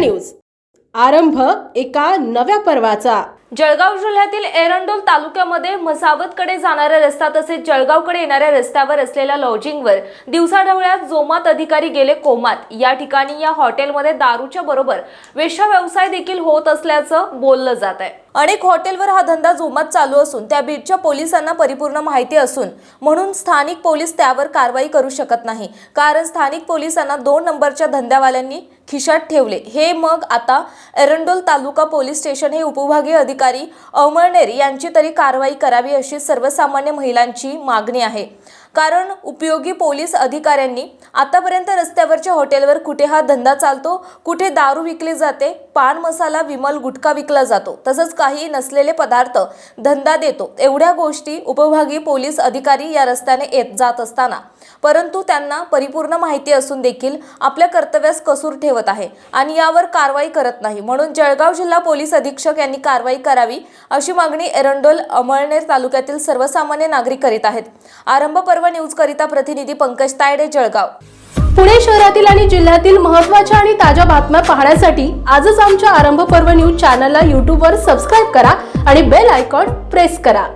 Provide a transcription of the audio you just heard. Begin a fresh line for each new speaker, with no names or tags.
News आरंभ एका नव्या पर्वाचा।
जळगाव जिल्ह्यातील एरंडोल तालुक्यामध्ये म्हसावतकडे जाणाऱ्या रस्ता तसेच जळगावकडे येणाऱ्या रस्त्यावर असलेल्या लॉजिंगवर दिवसाढवळ्यात जोमात अधिकारी गेले कोमात। या ठिकाणी या हॉटेलमध्ये दारूच्या बरोबर वेश्या व्यवसाय देखील होत असल्याचं बोललं जात आहे। अनेक हॉटेलवर हा धंदा जोमात चालू असून त्या बीटच्या पोलिसांना परिपूर्ण माहिती असून म्हणून स्थानिक पोलीस त्यावर कारवाई करू शकत नाही, कारण स्थानिक पोलिसांना 2 नंबरच्या धंद्यावाल्यांनी खिशात ठेवले। हे मग आता एरंडोल तालुका पोलीस स्टेशन हे उपविभागीय अधिकारी अमळनेर यांची तरी कारवाई करावी अशी सर्वसामान्य महिलांची मागणी आहे, कारण उपयोगी पोलीस अधिकाऱ्यांनी आतापर्यंत रस्त्यावरच्या हॉटेलवर कुठे हा धंदा चालतो, कुठे दारू विकली जाते, पान मसाला विमल गुटखा विकला जातो, तसंच काही नसलेले पदार्थ धंदा देतो, एवढ्या गोष्टी उपविभागीय पोलीस अधिकारी या रस्त्याने येत जात असताना परंतु त्यांना परिपूर्ण माहिती असून देखील आपल्या कर्तव्यास कसूर ठेवत आहे आणि यावर कारवाई करत नाही। म्हणून जळगाव जिल्हा पोलीस अधीक्षक यांनी कारवाई करावी अशी मागणी एरंडोल अमळनेर तालुक्यातील सर्वसामान्य नागरिक करीत आहेत। आरंभ पर्व न्यूज करिता प्रतिनिधी पंकज तायडे, जळगाव।
पुणे शहरातील आणि जिल्ह्यातील महत्त्वाच्या आणि ताज्या बातम्या पाहण्यासाठी आजच आमच्या आरंभ पर्व न्यूज चॅनलला YouTube वर सबस्क्राइब करा आणि बेल आयकॉन प्रेस करा।